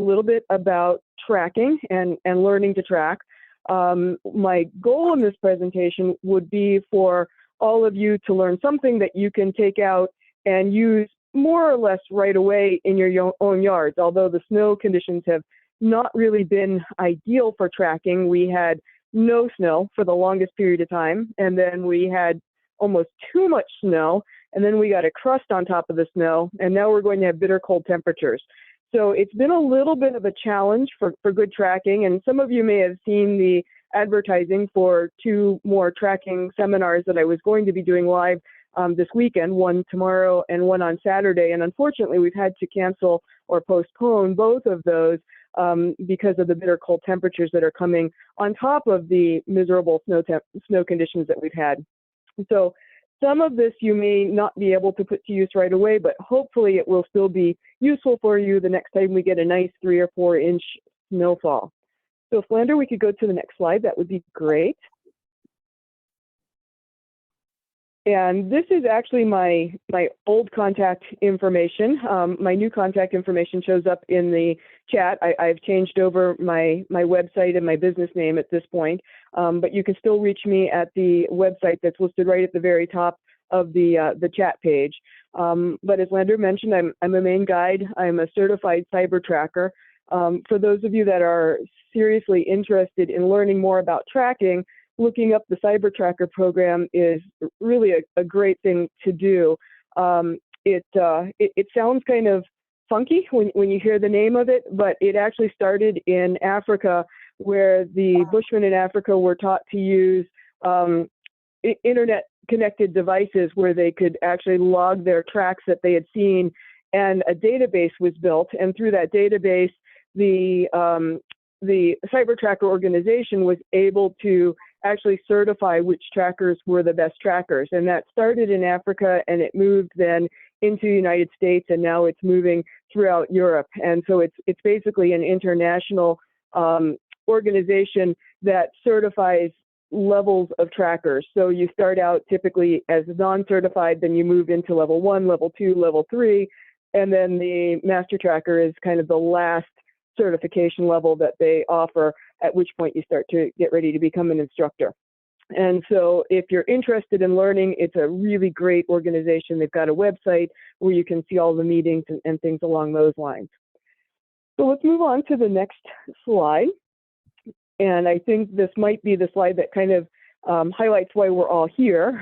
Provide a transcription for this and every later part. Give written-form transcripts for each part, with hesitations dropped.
a little bit about tracking and learning to track. My goal in this presentation would be for all of you to learn something that you can take out and use more or less right away in your own yards. Although the snow conditions have not really been ideal for tracking. We had no snow for the longest period of time, and then we had almost too much snow, and then we got a crust on top of the snow, and now we're going to have bitter cold temperatures. So it's been a little bit of a challenge for good tracking, and some of you may have seen the advertising for 2 more tracking seminars that I was going to be doing live this weekend, one tomorrow and one on Saturday. And unfortunately, we've had to cancel or postpone both of those because of the bitter cold temperatures that are coming on top of the miserable snow conditions that we've had. So some of this you may not be able to put to use right away, but hopefully it will still be useful for you the next time we get a nice 3 or 4 inch snowfall. So Flander, we could go to the next slide. That would be great. And this is actually my old contact information. My new contact information shows up in the chat. I've changed over my website and my business name at this point, but you can still reach me at the website that's listed right at the very top of the chat page. But as Lander mentioned, I'm a Maine guide. I'm a certified cyber tracker. For those of you that are seriously interested in learning more about tracking, looking up the Cyber Tracker program is really a great thing to do. It sounds kind of funky when you hear the name of it, but it actually started in Africa, where the Bushmen in Africa were taught to use internet-connected devices where they could actually log their tracks that they had seen, and a database was built. And through that database, the Cyber Tracker organization was able to actually certify which trackers were the best trackers. And that started in Africa, and it moved then into the United States, and now it's moving throughout Europe. And so it's basically an international organization that certifies levels of trackers. So you start out typically as non-certified, then you move into level 1, level 2, level 3, and then the Master Tracker is kind of the last certification level that they offer, at which point you start to get ready to become an instructor. And so if you're interested in learning, it's a really great organization. They've got a website where you can see all the meetings and things along those lines. So let's move on to the next slide. And I think this might be the slide that kind of highlights why we're all here.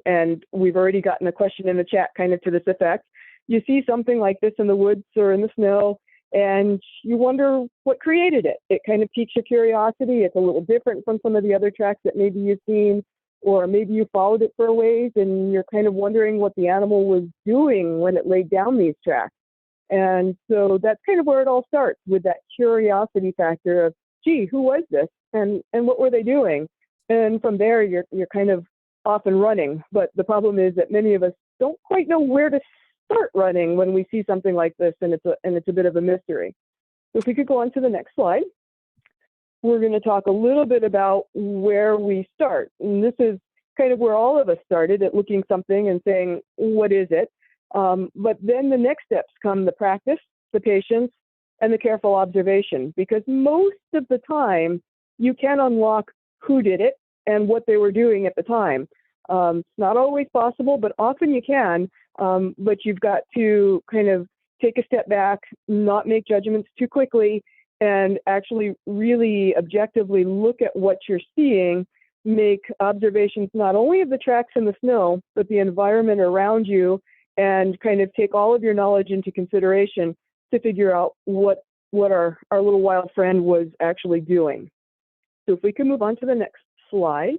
And we've already gotten a question in the chat kind of to this effect. You see something like this in the woods or in the snow, and you wonder what created it. It kind of piques your curiosity. It's a little different from some of the other tracks that maybe you've seen, or maybe you followed it for a ways and you're kind of wondering what the animal was doing when it laid down these tracks. And so that's kind of where it all starts, with that curiosity factor of, gee, who was this? And what were they doing? And from there, you're kind of off and running. But the problem is that many of us don't quite know where to start running when we see something like this, and it's a bit of a mystery. So if we could go on to the next slide, we're going to talk a little bit about where we start. And this is kind of where all of us started, at looking something and saying, what is it? But then the next steps come: the practice, the patience, and the careful observation, because most of the time you can unlock who did it and what they were doing at the time. It's not always possible, but often you can. But you've got to kind of take a step back, not make judgments too quickly, and actually really objectively look at what you're seeing, make observations not only of the tracks in the snow, but the environment around you, and kind of take all of your knowledge into consideration to figure out what our little wild friend was actually doing. So if we can move on to the next slide,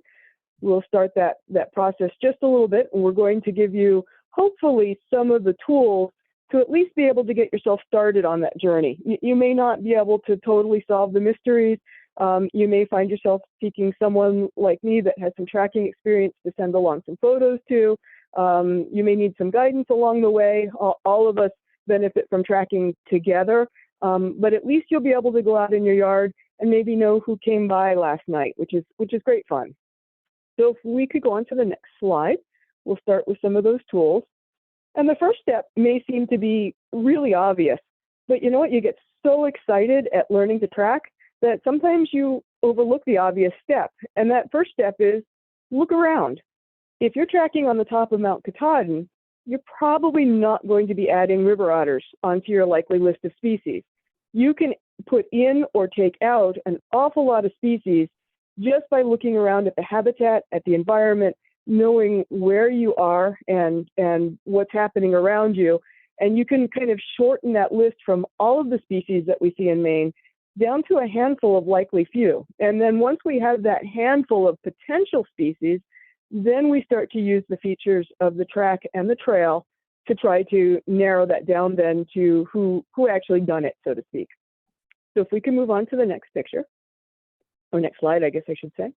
we'll start that process just a little bit, and we're going to give you hopefully some of the tools to at least be able to get yourself started on that journey. You may not be able to totally solve the mysteries. You may find yourself seeking someone like me that has some tracking experience to send along some photos to. You may need some guidance along the way. All of us benefit from tracking together, but at least you'll be able to go out in your yard and maybe know who came by last night, which is great fun. So if we could go on to the next slide, we'll start with some of those tools. And the first step may seem to be really obvious, but you know what? You get so excited at learning to track that sometimes you overlook the obvious step. And that first step is look around. If you're tracking on the top of Mount Katahdin, you're probably not going to be adding river otters onto your likely list of species. You can put in or take out an awful lot of species just by looking around at the habitat, at the environment, knowing where you are and what's happening around you. And you can kind of shorten that list from all of the species that we see in Maine down to a handful of likely few. And then once we have that handful of potential species, then we start to use the features of the track and the trail to try to narrow that down then to who actually done it, so to speak. So if we can move on to the next picture, or next slide, I guess I should say.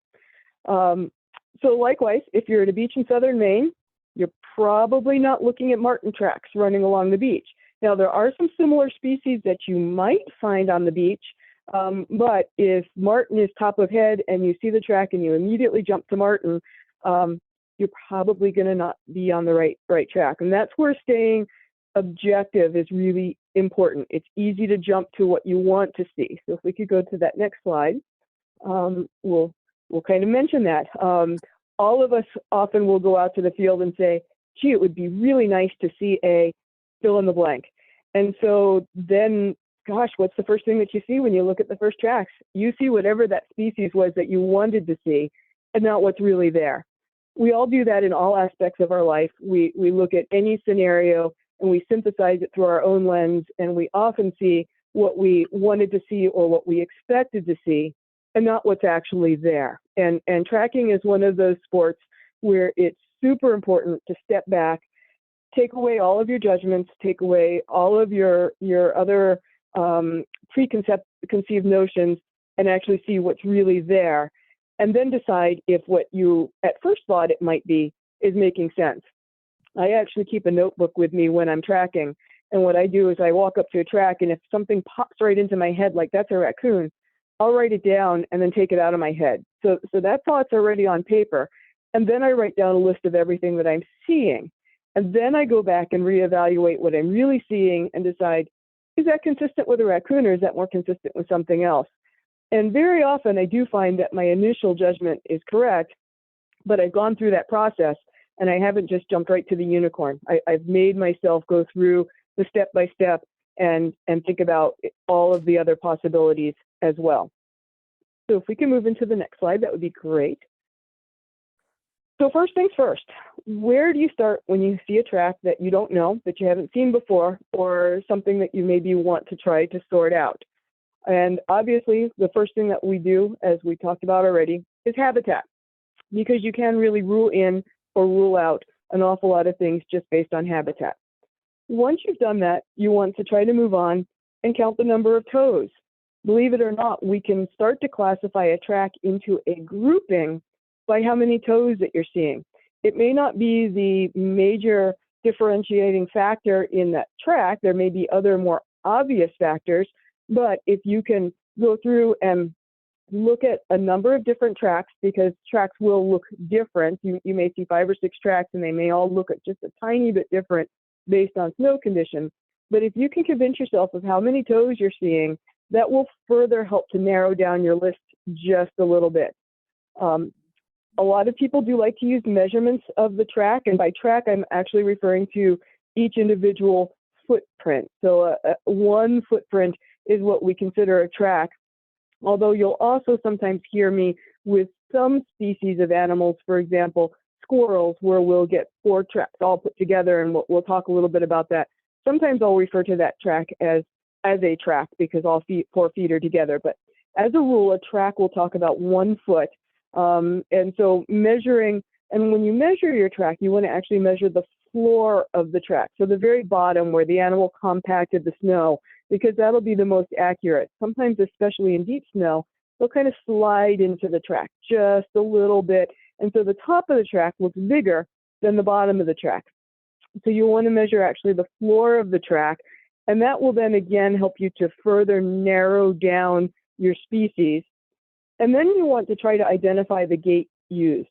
So likewise, if you're at a beach in southern Maine, you're probably not looking at marten tracks running along the beach. Now, there are some similar species that you might find on the beach, but if marten is top of head and you see the track and you immediately jump to marten, you're probably going to not be on the right track. And that's where staying objective is really important. It's easy to jump to what you want to see. So if we could go to that next slide, we'll kind of mention that. All of us often will go out to the field and say, gee, it would be really nice to see a fill in the blank. And so then, gosh, what's the first thing that you see when you look at the first tracks? You see whatever that species was that you wanted to see and not what's really there. We all do that in all aspects of our life. We look at any scenario and we synthesize it through our own lens, and we often see what we wanted to see or what we expected to see and not what's actually there. And tracking is one of those sports where it's super important to step back, take away all of your judgments, take away all of your other preconceived notions, and actually see what's really there, and then decide if what you at first thought it might be is making sense. I actually keep a notebook with me when I'm tracking, and what I do is I walk up to a track, and if something pops right into my head, like that's a raccoon, I'll write it down and then take it out of my head. So that thought's already on paper. And then I write down a list of everything that I'm seeing. And then I go back and reevaluate what I'm really seeing and decide, is that consistent with a raccoon or is that more consistent with something else? And very often I do find that my initial judgment is correct, but I've gone through that process and I haven't just jumped right to the unicorn. I've made myself go through the step by step and think about all of the other possibilities as well. So if we can move into the next slide, that would be great. So first things first, where do you start when you see a track that you don't know, that you haven't seen before, or something that you maybe want to try to sort out? And obviously, the first thing that we do, as we talked about already, is habitat, because you can really rule in or rule out an awful lot of things just based on habitat. Once you've done that, you want to try to move on and count the number of toes. Believe it or not, we can start to classify a track into a grouping by how many toes that you're seeing. It may not be the major differentiating factor in that track. There may be other more obvious factors, but if you can go through and look at a number of different tracks, because tracks will look different. You may see 5 or 6 tracks and they may all look at just a tiny bit different based on snow conditions. But if you can convince yourself of how many toes you're seeing, that will further help to narrow down your list just a little bit. A lot of people do like to use measurements of the track, and by track, I'm actually referring to each individual footprint. So one footprint is what we consider a track, although you'll also sometimes hear me with some species of animals, for example, squirrels, where we'll get 4 tracks all put together, and we'll talk a little bit about that. Sometimes I'll refer to that track as a track because all 4 feet are together. But as a rule, a track will talk about 1 foot. And so measuring, and when you measure your track, you want to actually measure the floor of the track. So the very bottom where the animal compacted the snow, because that'll be the most accurate. Sometimes, especially in deep snow, they'll kind of slide into the track just a little bit. And so the top of the track looks bigger than the bottom of the track. So you want to measure actually the floor of the track. And that will then again help you to further narrow down your species. And then you want to try to identify the gait used.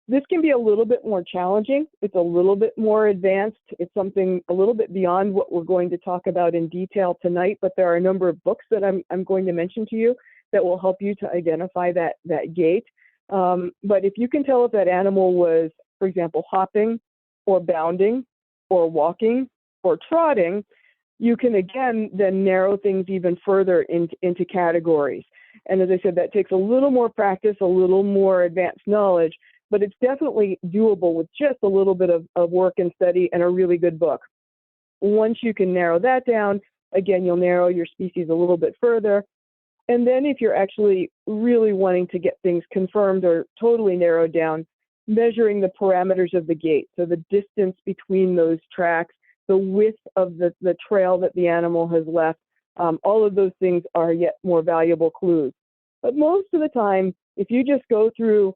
This can be a little bit more challenging. It's a little bit more advanced. It's something a little bit beyond what we're going to talk about in detail tonight, but there are a number of books that I'm going to mention to you that will help you to identify that gait. But if you can tell if that animal was, for example, hopping or bounding or walking or trotting, you can again then narrow things even further into categories. And as I said, that takes a little more practice, a little more advanced knowledge, but it's definitely doable with just a little bit of work and study and a really good book. Once you can narrow that down, again, you'll narrow your species a little bit further. And then if you're actually really wanting to get things confirmed or totally narrowed down, measuring the parameters of the gait, so the distance between those tracks, the width of the trail that the animal has left, all of those things are yet more valuable clues. But most of the time, if you just go through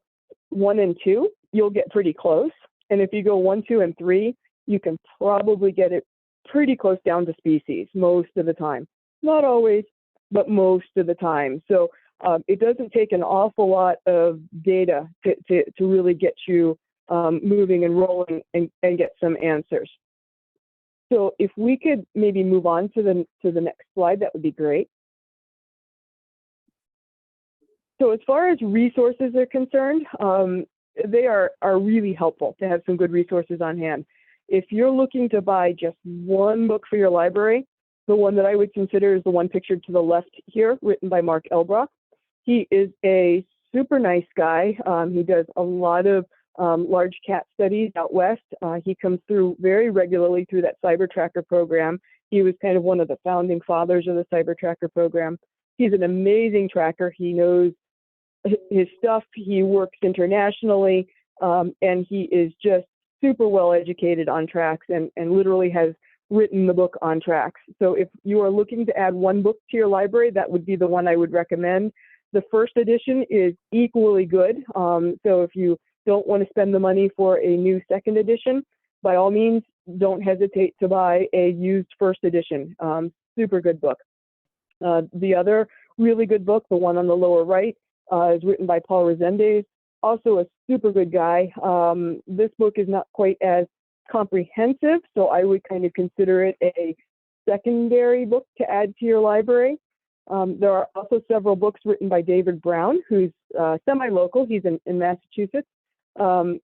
1 and 2, you'll get pretty close. And if you go 1, 2, and 3, you can probably get it pretty close down to species most of the time. Not always, but most of the time. So it doesn't take an awful lot of data to really get you moving and rolling and get some answers. So if we could maybe move on to the next slide, that would be great. So as far as resources are concerned, they are really helpful to have some good resources on hand. If you're looking to buy just one book for your library, the one that I would consider is the one pictured to the left here, written by Mark Elbrock. He is a super nice guy. He does a lot of large cat studies out west. He comes through very regularly through that Cyber Tracker program. He was kind of one of the founding fathers of the Cyber Tracker program. He's an amazing tracker. He knows his stuff. He works internationally, and he is just super well educated on tracks and literally has written the book On Tracks. So if you are looking to add one book to your library, that would be the one I would recommend. The first edition is equally good. So if you don't want to spend the money for a new second edition, by all means, don't hesitate to buy a used first edition. Super good book. The other really good book, the one on the lower right, is written by Paul Resendez, also a super good guy. This book is not quite as comprehensive, so I would kind of consider it a secondary book to add to your library. There are also several books written by David Brown, who's semi-local. He's in Massachusetts.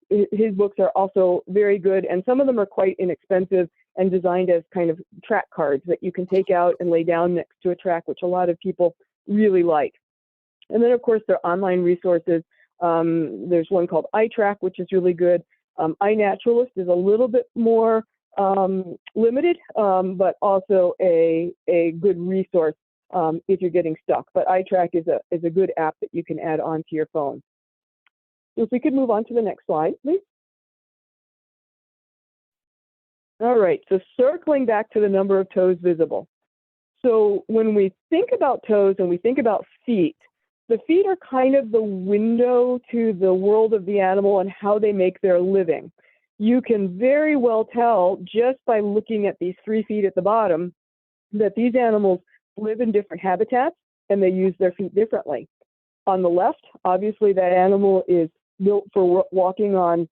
His books are also very good, and some of them are quite inexpensive and designed as kind of track cards that you can take out and lay down next to a track, which a lot of people really like. And then, of course, there are online resources. There's one called iTrack, which is really good. iNaturalist is a little bit more limited, but also a good resource if you're getting stuck. But iTrack is a good app that you can add onto your phone. So if we could move on to the next slide, please. All right, so circling back to the number of toes visible. So when we think about toes and we think about feet, the feet are kind of the window to the world of the animal and how they make their living. You can very well tell just by looking at these 3 feet at the bottom that these animals live in different habitats and they use their feet differently. On the left, obviously that animal is built for walking on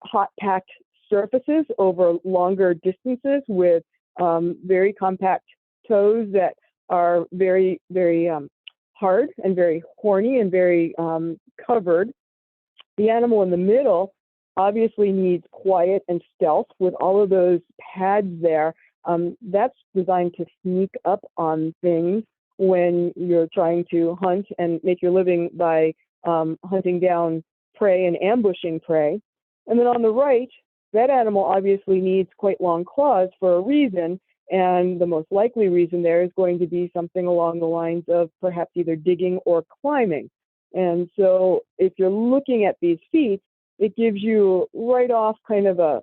hot packed surfaces over longer distances with very compact toes that are very, very hard and very horny and very covered. The animal in the middle obviously needs quiet and stealth with all of those pads there. That's designed to sneak up on things when you're trying to hunt and make your living by hunting down prey and ambushing prey. And then on the right, that animal obviously needs quite long claws for a reason, and the most likely reason there is going to be something along the lines of perhaps either digging or climbing. And so if you're looking at these feet, it gives you right off kind of a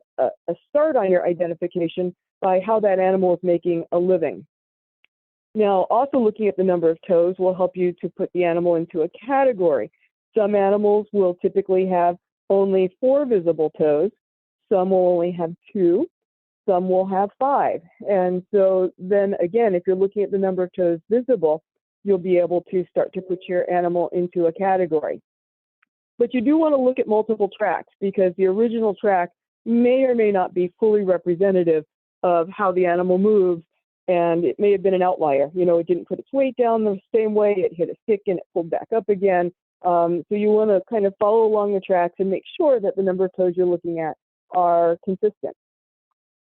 start on your identification by how that animal is making a living. Now, also looking at the number of toes will help you to put the animal into a category. Some animals will typically have only 4 visible toes. Some will only have 2. Some will have 5. And so then again, if you're looking at the number of toes visible, you'll be able to start to put your animal into a category. But you do want to look at multiple tracks because the original track may or may not be fully representative of how the animal moves, and it may have been an outlier. You know, it didn't put its weight down the same way, it hit a stick and it pulled back up again. So you want to kind of follow along the tracks and make sure that the number of toes you're looking at are consistent.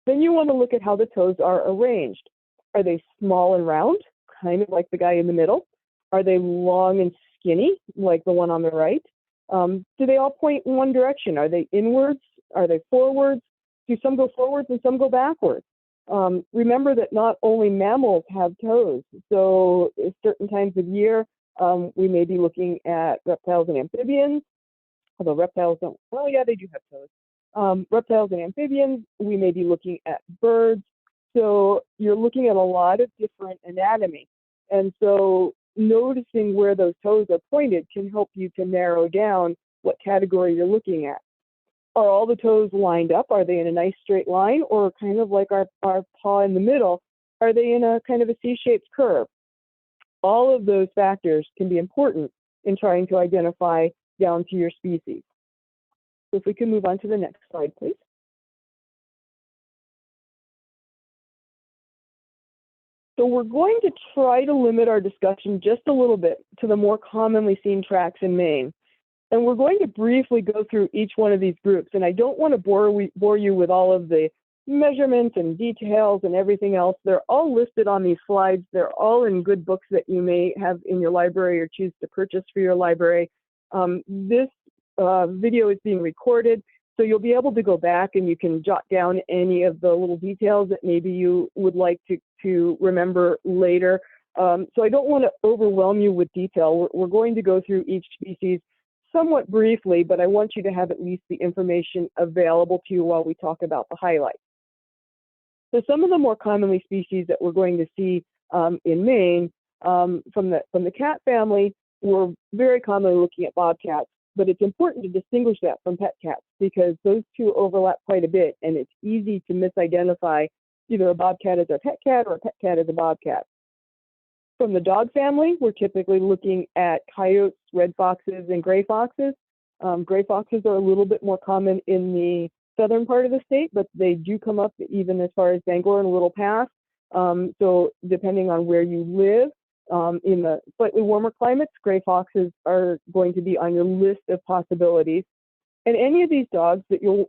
Then you want to look at how the toes are arranged. Are they small and round, kind of like the guy in the middle? Are they long and skinny, like the one on the right? Do they all point in one direction? Are they inwards? Are they forwards? Do some go forwards and some go backwards? Remember that not only mammals have toes. So at certain times of year, we may be looking at reptiles and amphibians, although reptiles don't, well, yeah, they do have toes. Reptiles and amphibians, we may be looking at birds. So you're looking at a lot of different anatomy. And so noticing where those toes are pointed can help you to narrow down what category you're looking at. Are all the toes lined up? Are they in a nice straight line, or kind of like our paw in the middle? Are they in a kind of a C-shaped curve? All of those factors can be important in trying to identify down to your species. So if we can move on to the next slide, please. So we're going to try to limit our discussion just a little bit to the more commonly seen tracks in Maine. And we're going to briefly go through each one of these groups. And I don't want to bore you with all of the measurements and details and everything else. They're all listed on these slides. They're all in good books that you may have in your library or choose to purchase for your library. This video is being recorded, so you'll be able to go back and you can jot down any of the little details that maybe you would like to remember later. So I don't want to overwhelm you with detail. We're going to go through each species somewhat briefly, but I want you to have at least the information available to you while we talk about the highlights. So some of the more commonly species that we're going to see in Maine, from the cat family, we're very commonly looking at bobcats, but it's important to distinguish that from pet cats because those two overlap quite a bit, and it's easy to misidentify either a bobcat as a pet cat or a pet cat as a bobcat. From the dog family, we're typically looking at coyotes, red foxes, and gray foxes. Gray foxes are a little bit more common in the southern part of the state, but they do come up even as far as Bangor and a little past. So depending on where you live, in the slightly warmer climates, gray foxes are going to be on your list of possibilities. And any of these dogs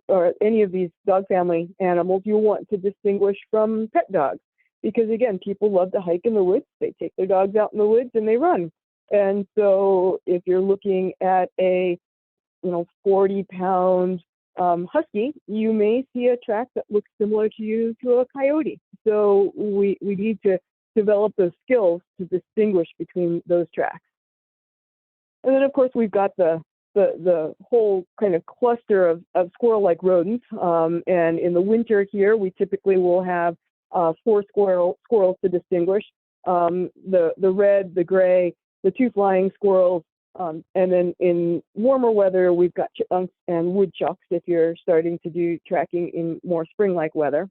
or any of these dog family animals, you'll want to distinguish from pet dogs. Because again, people love to hike in the woods. They take their dogs out in the woods and they run. And so if you're looking at a 40-pound husky, you may see a track that looks similar to a coyote. So we need to develop those skills to distinguish between those tracks. And then of course we've got the whole kind of cluster of squirrel-like rodents. And in the winter here, we typically will have 4 squirrels to distinguish, the red, the gray, the 2 flying squirrels, and then in warmer weather, we've got chipmunks and woodchucks if you're starting to do tracking in more spring-like weather.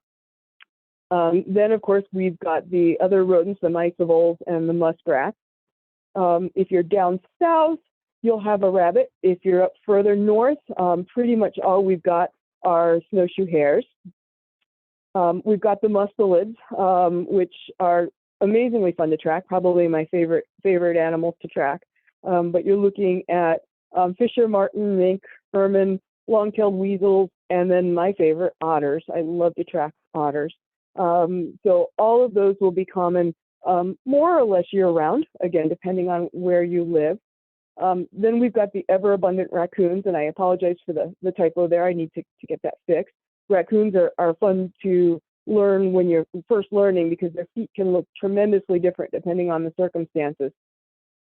Then, of course, we've got the other rodents, the mice, the voles, and the muskrats. If you're down south, you'll have a rabbit. If you're up further north, pretty much all we've got are snowshoe hares. We've got the mustelids, which are amazingly fun to track, probably my favorite animals to track. But you're looking at fisher, marten, mink, ermine, long-tailed weasels, and then my favorite, otters. I love to track otters. So all of those will be common more or less year-round, again, depending on where you live. Then we've got the ever-abundant raccoons, and I apologize for the typo there. I need to get that fixed. Raccoons are fun to learn when you're first learning because their feet can look tremendously different depending on the circumstances.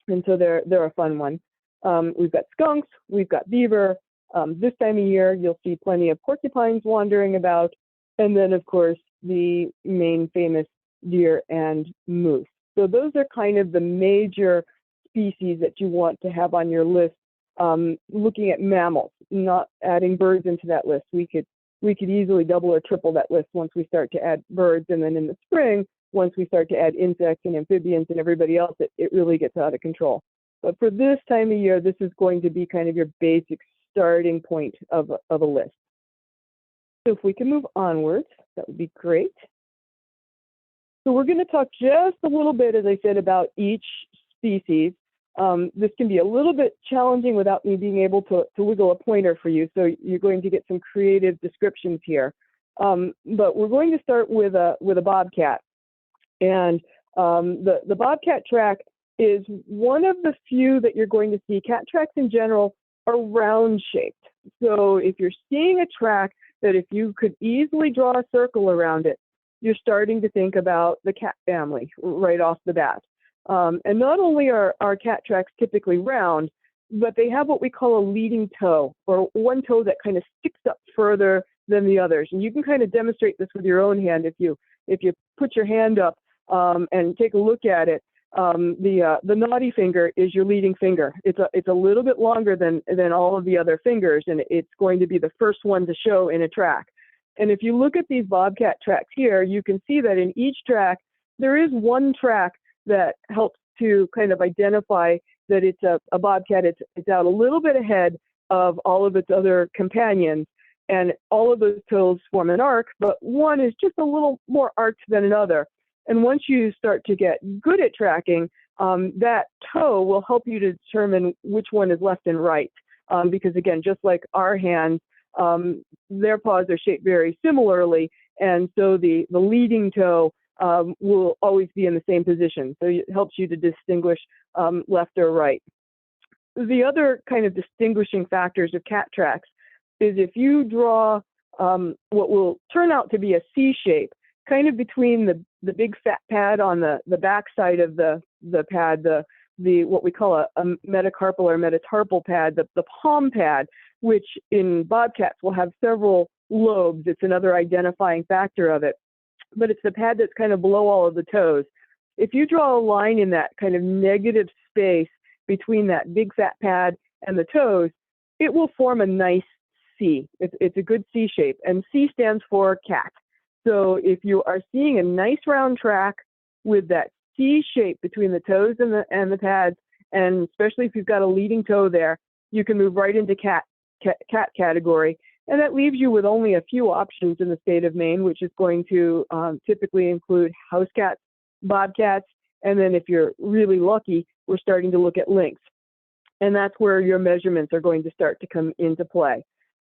And so they're a fun one. We've got skunks, we've got beaver. This time of year, you'll see plenty of porcupines wandering about. And then, of course, the Maine famous deer and moose. So those are kind of the major species that you want to have on your list. Looking at mammals, not adding birds into that list. We could easily double or triple that list once we start to add birds. And then in the spring, once we start to add insects and amphibians and everybody else, it really gets out of control. But for this time of year, this is going to be kind of your basic starting point of a list. So if we can move onwards, that would be great. So we're going to talk just a little bit, as I said, about each species. This can be a little bit challenging without me being able to wiggle a pointer for you, so you're going to get some creative descriptions here. But we're going to start with a bobcat. And the bobcat track is one of the few that you're going to see. Cat tracks in general are round shaped. So if you're seeing a track that if you could easily draw a circle around it, you're starting to think about the cat family right off the bat. And not only are cat tracks typically round, but they have what we call a leading toe, or one toe that kind of sticks up further than the others. And you can kind of demonstrate this with your own hand if you put your hand up and take a look at it. The naughty finger is your leading finger. It's a little bit longer than all of the other fingers, and it's going to be the first one to show in a track. And if you look at these bobcat tracks here, you can see that in each track, there is one track that helps to kind of identify that it's a bobcat. It's out a little bit ahead of all of its other companions, and all of those toes form an arc, but one is just a little more arced than another. And once you start to get good at tracking, that toe will help you to determine which one is left and right. Because again, just like our hands, their paws are shaped very similarly, and so the leading toe will always be in the same position. So it helps you to distinguish left or right. The other kind of distinguishing factors of cat tracks is if you draw what will turn out to be a C shape, kind of between the big fat pad on the back side of the pad, the what we call a metacarpal or metatarpal pad, the palm pad, which in bobcats will have several lobes. It's another identifying factor of it. But it's the pad that's kind of below all of the toes. If you draw a line in that kind of negative space between that big fat pad and the toes, it will form a nice C. It's a good C shape, and C stands for cat. So if you are seeing a nice round track with that C shape between the toes and the pads, and especially if you've got a leading toe there, you can move right into cat category. And that leaves you with only a few options in the state of Maine, which is going to typically include house cats, bobcats, and then if you're really lucky, we're starting to look at lynx. And that's where your measurements are going to start to come into play.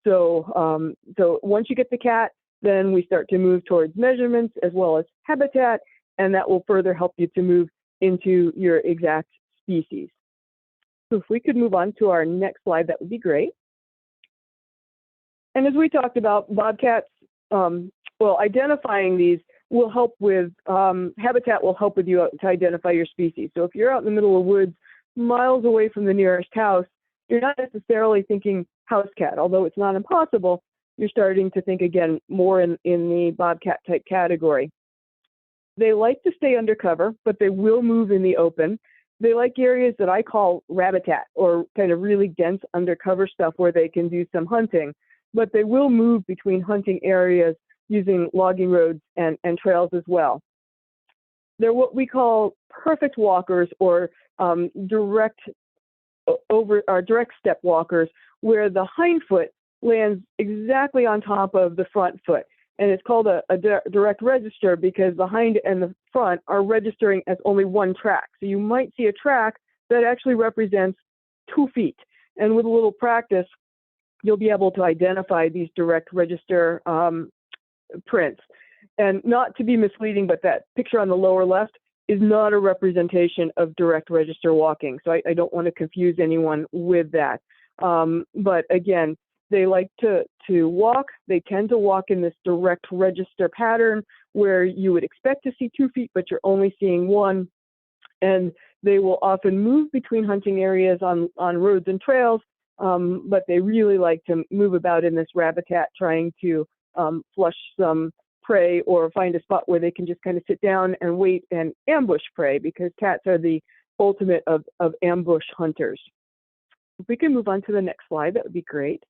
So, so once you get the cat, then we start to move towards measurements as well as habitat, and that will further help you to move into your exact species. So if we could move on to our next slide, that would be great. And as we talked about, bobcats, well, identifying these will help with, habitat will help with you to identify your species. So if you're out in the middle of woods, miles away from the nearest house, you're not necessarily thinking house cat, although it's not impossible. You're starting to think again more in the bobcat type category. They like to stay undercover, but they will move in the open. They like areas that I call rabbitat, or kind of really dense undercover stuff where they can do some hunting, but they will move between hunting areas using logging roads and trails as well. They're what we call perfect walkers, or direct step walkers, where the hind foot lands exactly on top of the front foot. And it's called a direct register because the hind and the front are registering as only one track. So you might see a track that actually represents 2 feet. And with a little practice, you'll be able to identify these direct register prints. And not to be misleading, but that picture on the lower left is not a representation of direct register walking. So I don't want to confuse anyone with that. But again, they like to walk. They tend to walk in this direct register pattern where you would expect to see 2 feet, but you're only seeing 1. And they will often move between hunting areas on roads and trails, but they really like to move about in this rabbitat, trying to flush some prey or find a spot where they can just kind of sit down and wait and ambush prey, because cats are the ultimate of ambush hunters. If we can move on to the next slide, that would be great.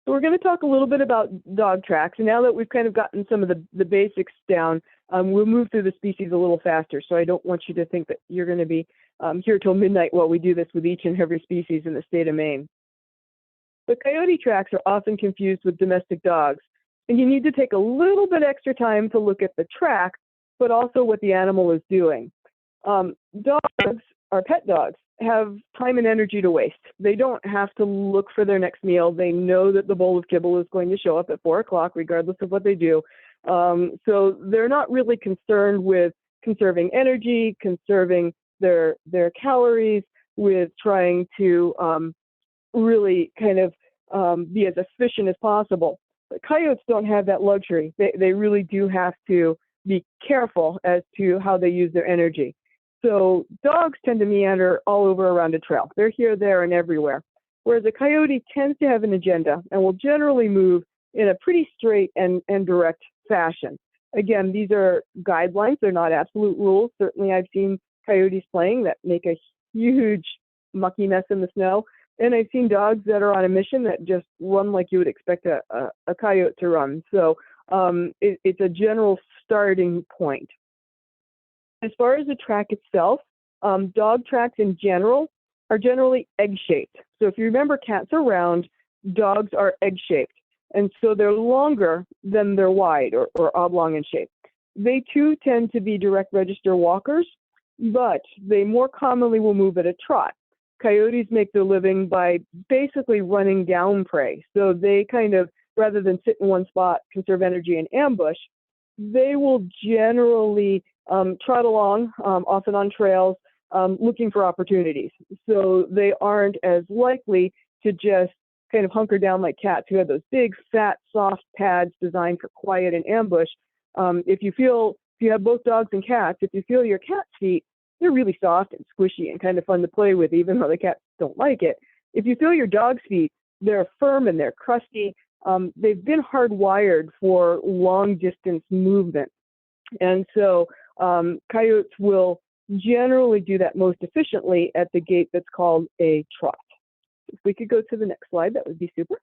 So we're going to talk a little bit about dog tracks. And now that we've kind of gotten some of the basics down, we'll move through the species a little faster. So I don't want you to think that you're going to be here till midnight while we do this with each and every species in the state of Maine. But coyote tracks are often confused with domestic dogs. And you need to take a little bit extra time to look at the track, but also what the animal is doing. Dogs, our pet dogs, have time and energy to waste. They don't have to look for their next meal. They know that the bowl of kibble is going to show up at 4 o'clock, regardless of what they do. So they're not really concerned with conserving energy, conserving their calories, with trying to really kind of be as efficient as possible. But coyotes don't have that luxury. They really do have to be careful as to how they use their energy. So dogs tend to meander all over around a trail. They're here, there, and everywhere. Whereas a coyote tends to have an agenda and will generally move in a pretty straight and direct fashion. Again, these are guidelines. They're not absolute rules. Certainly I've seen coyotes playing that make a huge mucky mess in the snow. And I've seen dogs that are on a mission that just run like you would expect a coyote to run. So it's a general starting point. As far as the track itself, dog tracks in general are generally egg-shaped. So if you remember, cats are round, dogs are egg-shaped. And so they're longer than they're wide or oblong in shape. They too tend to be direct register walkers, but they more commonly will move at a trot. Coyotes make their living by basically running down prey. So they kind of, rather than sit in one spot, conserve energy and ambush, they will generally trot along, often on trails, looking for opportunities. So they aren't as likely to just kind of hunker down like cats who have those big, fat, soft pads designed for quiet and ambush. If you have both dogs and cats, if you feel your cat's feet, they're really soft and squishy and kind of fun to play with, even though the cats don't like it. If you feel your dog's feet, they're firm and they're crusty. They've been hardwired for long distance movement. And so coyotes will generally do that most efficiently at the gait that's called a trot. If we could go to the next slide, that would be super.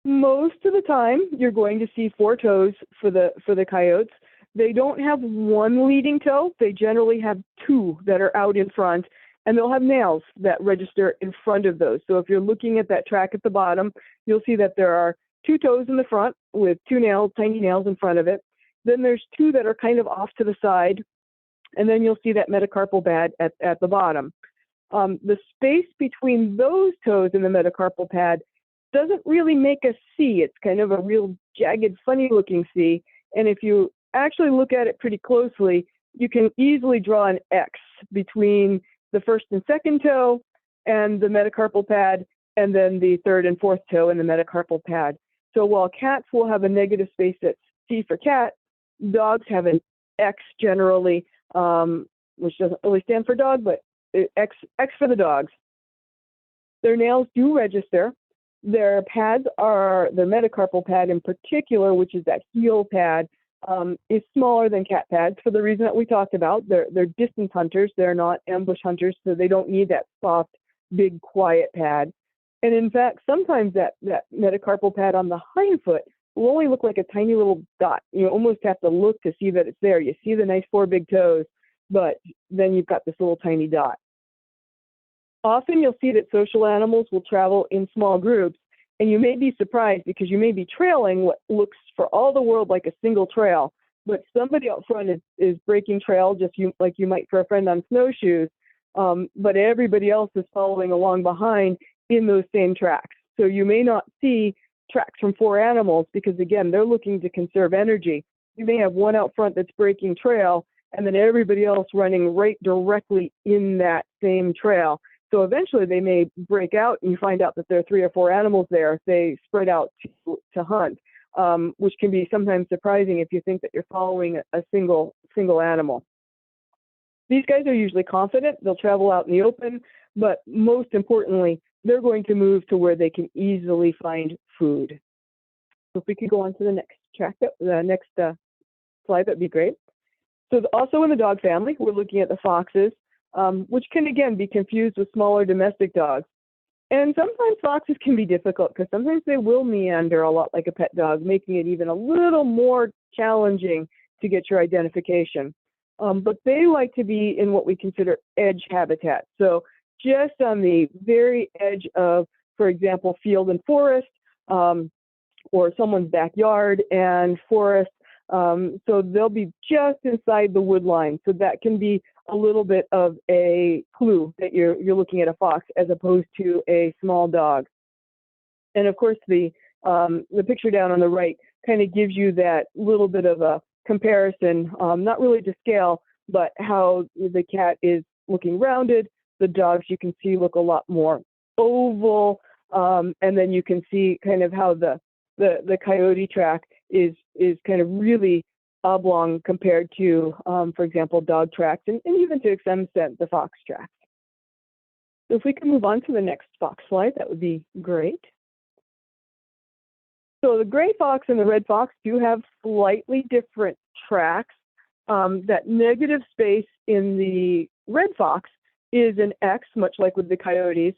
Most of the time, you're going to see 4 toes for the coyotes. They don't have one leading toe. They generally have 2 that are out in front, and they'll have nails that register in front of those. So if you're looking at that track at the bottom, you'll see that there are 2 toes in the front with 2 nails, tiny nails in front of it. Then there's 2 that are kind of off to the side, and then you'll see that metacarpal pad at the bottom. The space between those toes and the metacarpal pad doesn't really make a C. It's kind of a real jagged, funny-looking C. And if you actually look at it pretty closely, you can easily draw an X between the first and second toe and the metacarpal pad, and then the third and fourth toe in the metacarpal pad. So while cats will have a negative space that's C for cat, dogs have an X generally, which doesn't really stand for dog, but X for the dogs. Their nails do register. Their pads are, their metacarpal pad in particular, which is that heel pad, is smaller than cat pads for the reason that we talked about. They're distance hunters. They're not ambush hunters, so they don't need that soft, big, quiet pad. And in fact, sometimes that metacarpal pad on the hind foot will only look like a tiny little dot. You almost have to look to see that it's there. You see the nice 4 big toes, but then you've got this little tiny dot. Often you'll see that social animals will travel in small groups, and you may be surprised because you may be trailing what looks for all the world like a single trail, but somebody out front is breaking trail just like you might for a friend on snowshoes, but everybody else is following along behind in those same tracks. So you may not see tracks from 4 animals because, again, they're looking to conserve energy. You may have one out front that's breaking trail, and then everybody else running right directly in that same trail. So eventually they may break out and you find out that there are 3 or 4 animals there. They spread out to hunt, which can be sometimes surprising if you think that you're following a single animal. These guys are usually confident. They'll travel out in the open, but most importantly, they're going to move to where they can easily find food. So if we could go on to the next track, the next slide, that'd be great. So also in the dog family, we're looking at the foxes, which can, again, be confused with smaller domestic dogs. And sometimes foxes can be difficult because sometimes they will meander a lot like a pet dog, making it even a little more challenging to get your identification. But they like to be in what we consider edge habitat. So just on the very edge of, for example, field and forest, or someone's backyard and forest. So they'll be just inside the wood line. So that can be a little bit of a clue that you're looking at a fox as opposed to a small dog. And of course, the picture down on the right kind of gives you that little bit of a comparison, not really to scale, but how the cat is looking rounded. The dogs you can see look a lot more oval, and then you can see kind of how the coyote track is kind of really oblong compared to, for example, dog tracks, and even to some extent the fox tracks. So if we can move on to the next fox slide, that would be great. So the gray fox and the red fox do have slightly different tracks. That negative space in the red fox is an X, much like with the coyotes,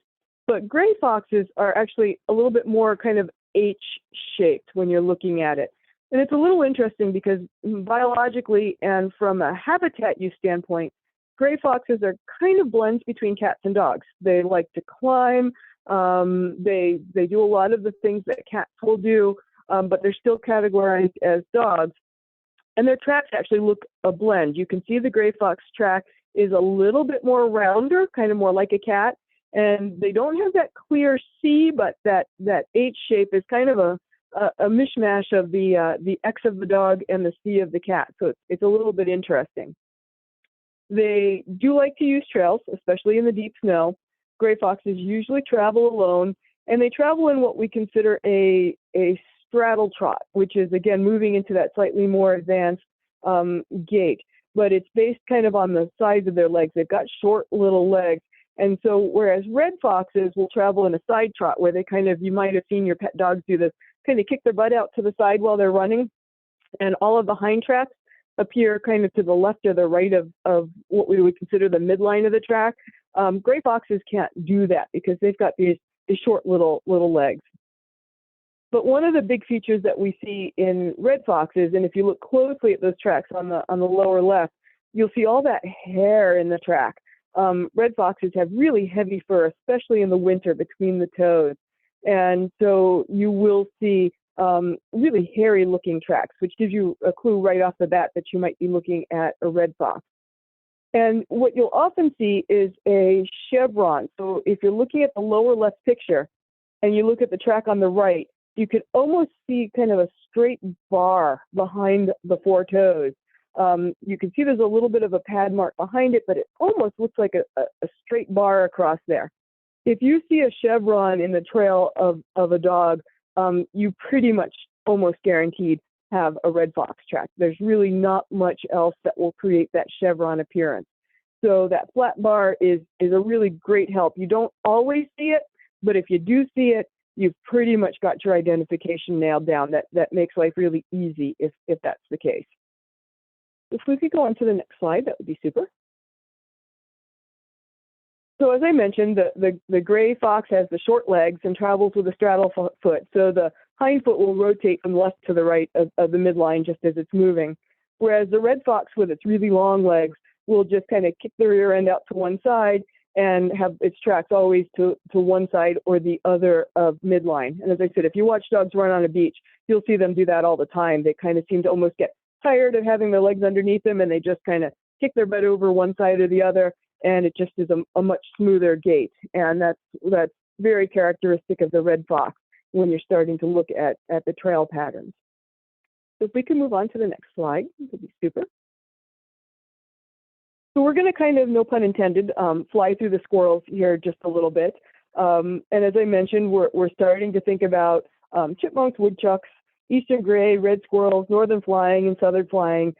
but gray foxes are actually a little bit more kind of H-shaped when you're looking at it. And it's a little interesting because biologically and from a habitat use standpoint, gray foxes are kind of blends between cats and dogs. They like to climb. They do a lot of the things that cats will do, but they're still categorized as dogs. And their tracks actually look a blend. You can see the gray fox track is a little bit more rounder, kind of more like a cat. And they don't have that clear C, but that H shape is kind of a mishmash of the X of the dog and the C of the cat. So it's a little bit interesting. They do like to use trails, especially in the deep snow. Gray foxes usually travel alone, and they travel in what we consider a straddle trot, which is, again, moving into that slightly more advanced gait. But it's based kind of on the size of their legs. They've got short little legs. And so whereas red foxes will travel in a side trot where they kind of, you might have seen your pet dogs do this, kind of kick their butt out to the side while they're running, and all of the hind tracks appear kind of to the left or the right of what we would consider the midline of the track. Gray foxes can't do that because they've got these short little legs. But one of the big features that we see in red foxes, and if you look closely at those tracks on the lower left, you'll see all that hair in the track. Red foxes have really heavy fur, especially in the winter between the toes. And so you will see really hairy looking tracks, which gives you a clue right off the bat that you might be looking at a red fox. And what you'll often see is a chevron. So if you're looking at the lower left picture and you look at the track on the right, you could almost see kind of a straight bar behind the four toes. You can see there's a little bit of a pad mark behind it, but it almost looks like a straight bar across there. If you see a chevron in the trail of a dog, you pretty much almost guaranteed have a red fox track. There's really not much else that will create that chevron appearance. So that flat bar is a really great help. You don't always see it, but if you do see it, you've pretty much got your identification nailed down. That makes life really easy if that's the case. If we could go on to the next slide, that would be super. So as I mentioned, the gray fox has the short legs and travels with a straddle foot. So the hind foot will rotate from left to the right of the midline just as it's moving. Whereas the red fox with its really long legs will just kind of kick the rear end out to one side and have its tracks always to one side or the other of midline. And as I said, if you watch dogs run on a beach, you'll see them do that all the time. They kind of seem to almost get tired of having their legs underneath them, and they just kind of kick their butt over one side or the other, and it just is a much smoother gait. And that's very characteristic of the red fox when you're starting to look at the trail patterns. So if we can move on to the next slide, it would be super. So we're going to kind of, no pun intended, fly through the squirrels here just a little bit. And as I mentioned, we're starting to think about chipmunks, woodchucks, eastern gray, red squirrels, northern flying, and southern flying,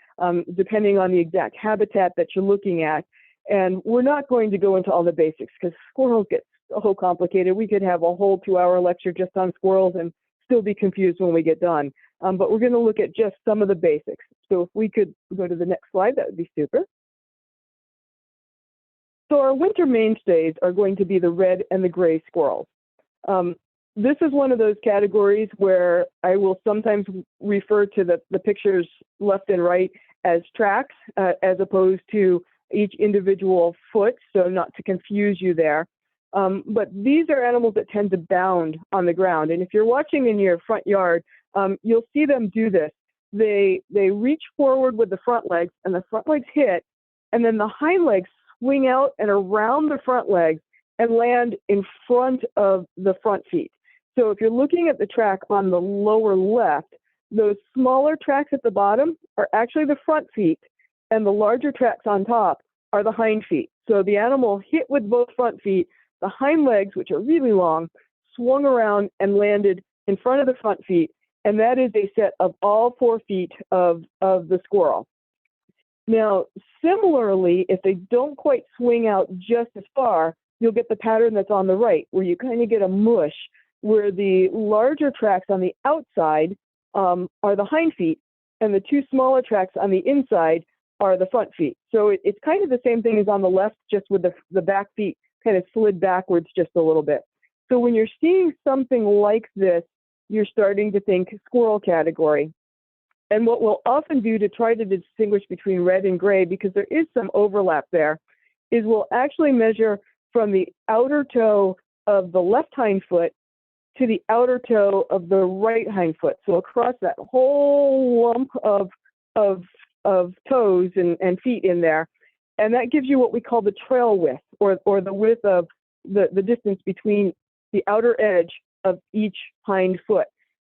depending on the exact habitat that you're looking at. And we're not going to go into all the basics because squirrels get so complicated. We could have a whole 2-hour lecture just on squirrels and still be confused when we get done. But we're going to look at just some of the basics. So if we could go to the next slide, that would be super. So our winter mainstays are going to be the red and the gray squirrels. This is one of those categories where I will sometimes refer to the pictures left and right as tracks, as opposed to each individual foot, so not to confuse you there. But these are animals that tend to bound on the ground. And if you're watching in your front yard, you'll see them do this. They reach forward with the front legs, and the front legs hit, and then the hind legs swing out and around the front legs and land in front of the front feet. So if you're looking at the track on the lower left, those smaller tracks at the bottom are actually the front feet, and the larger tracks on top are the hind feet. So the animal hit with both front feet, the hind legs, which are really long, swung around and landed in front of the front feet, and that is a set of all 4 feet of the squirrel. Now, similarly, if they don't quite swing out just as far, you'll get the pattern that's on the right, where you kind of get a mush, where the larger tracks on the outside are the hind feet, and the 2 smaller tracks on the inside are the front feet. So it's kind of the same thing as on the left, just with the back feet kind of slid backwards just a little bit. So when you're seeing something like this, you're starting to think squirrel category. And what we'll often do to try to distinguish between red and gray, because there is some overlap there, is we'll actually measure from the outer toe of the left hind foot to the outer toe of the right hind foot. So across that whole lump of toes and feet in there. And that gives you what we call the trail width, or the width of the distance between the outer edge of each hind foot.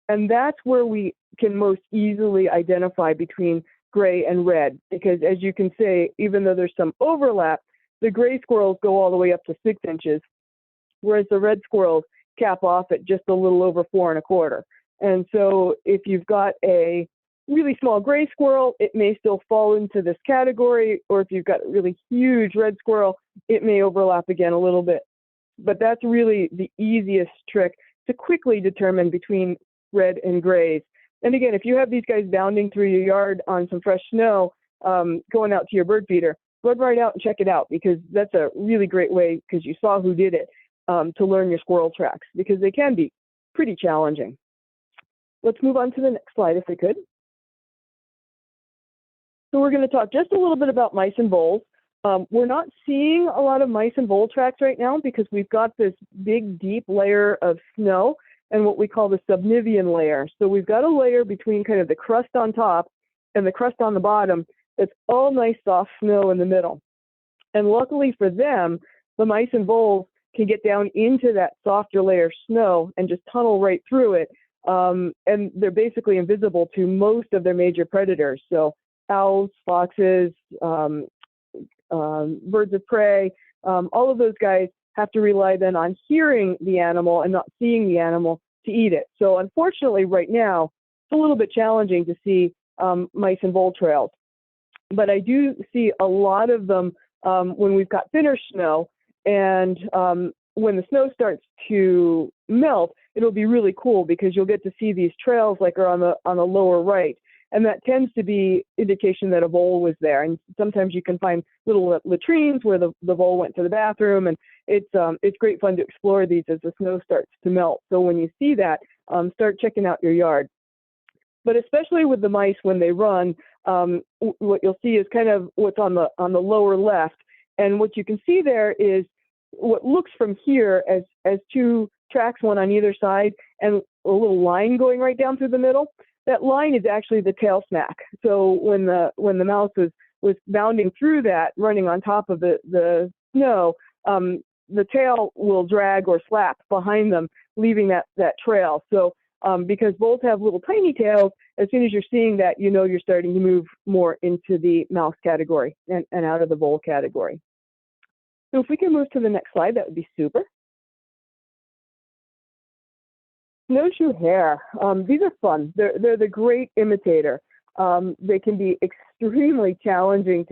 And that's where we can most easily identify between gray and red, because as you can see, even though there's some overlap, the gray squirrels go all the way up to 6 inches, whereas the red squirrels cap off at just a little over 4 1/4. And so if you've got a really small gray squirrel, it may still fall into this category, or if you've got a really huge red squirrel, it may overlap again a little bit. But that's really the easiest trick to quickly determine between red and grays. And again, if you have these guys bounding through your yard on some fresh snow, going out to your bird feeder, go right out and check it out, because that's a really great way, because you saw who did it, to learn your squirrel tracks, because they can be pretty challenging. Let's move on to the next slide if we could. So we're going to talk just a little bit about mice and voles. We're not seeing a lot of mice and vole tracks right now because we've got this big, deep layer of snow and what we call the subnivean layer. So we've got a layer between kind of the crust on top and the crust on the bottom that's all nice, soft snow in the middle. And luckily for them, the mice and voles can get down into that softer layer of snow and just tunnel right through it. And they're basically invisible to most of their major predators. So owls, foxes, birds of prey, all of those guys have to rely then on hearing the animal and not seeing the animal to eat it. So unfortunately right now, it's a little bit challenging to see mice and vole trails. But I do see a lot of them when we've got thinner snow, and when the snow starts to melt, it'll be really cool because you'll get to see these trails like are on the lower right. And that tends to be indication that a vole was there. And sometimes you can find little latrines where the vole went to the bathroom. And it's great fun to explore these as the snow starts to melt. So when you see that, start checking out your yard. But especially with the mice when they run, what you'll see is kind of what's on the lower left. And what you can see there is what looks from here as 2 tracks, one on either side, and a little line going right down through the middle. That line is actually the tail smack. So when the mouse was bounding through that, running on top of the snow, the tail will drag or slap behind them, leaving that trail. So because voles have little tiny tails, as soon as you're seeing that, you know you're starting to move more into the mouse category and out of the vole category. So if we can move to the next slide, that would be super. Snowshoe hare. These are fun. They're the great imitator. They can be extremely challenging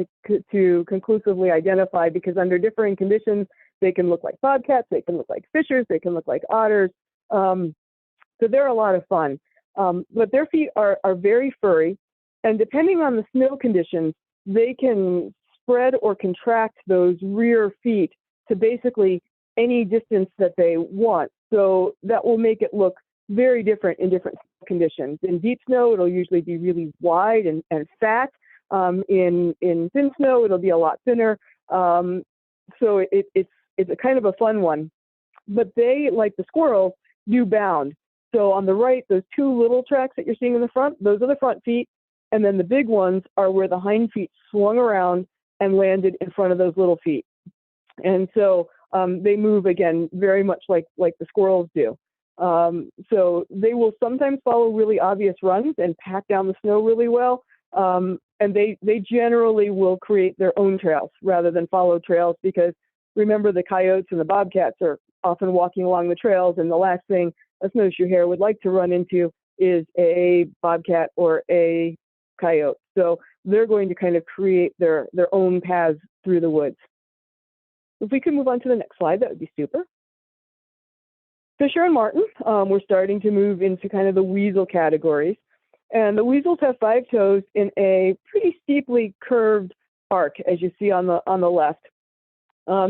to conclusively identify because under differing conditions, they can look like bobcats, they can look like fishers, they can look like otters. So they're a lot of fun. But their feet are very furry, and depending on the snow conditions, they can spread or contract those rear feet to basically any distance that they want. So that will make it look very different in different conditions. In deep snow, it'll usually be really wide and fat. In thin snow, it'll be a lot thinner. So it's a kind of a fun one. But they, like the squirrels, do bound. So on the right, those two little tracks that you're seeing in the front, those are the front feet. And then the big ones are where the hind feet swung around and landed in front of those little feet. And so they move, again, very much like the squirrels do. So they will sometimes follow really obvious runs and pack down the snow really well. And they generally will create their own trails rather than follow trails, because remember, the coyotes and the bobcats are often walking along the trails, and the last thing a snowshoe hare would like to run into is a bobcat or a coyote. So they're going to kind of create their own paths through the woods. If we could move on to the next slide, that would be super. Fisher and marten, we're starting to move into kind of the weasel categories. And the weasels have 5 toes in a pretty steeply curved arc, as you see on the left.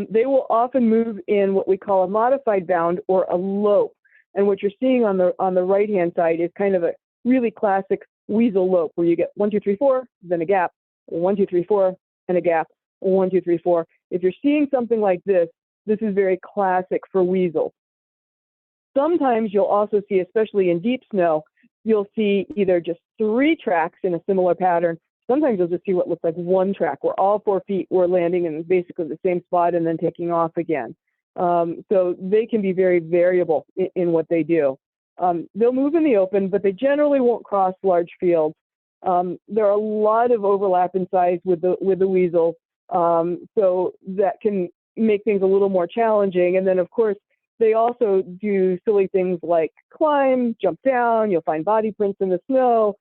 They will often move in what we call a modified bound or a lope. And what you're seeing on the right-hand side is kind of a really classic weasel lope, where you get 1, 2, 3, 4, then a gap, 1, 2, 3, 4, and a gap, 1, 2, 3, 4. If you're seeing something like this is very classic for weasels. Sometimes you'll also see, especially in deep snow, you'll see either just 3 tracks in a similar pattern. Sometimes you'll just see what looks like 1 track, where all 4 feet were landing in basically the same spot and then taking off again. So they can be very variable in what they do. They'll move in the open, but they generally won't cross large fields. There are a lot of overlap in size with the weasels, so that can make things a little more challenging. And then, of course, they also do silly things like climb, jump down. You'll find body prints in the snow.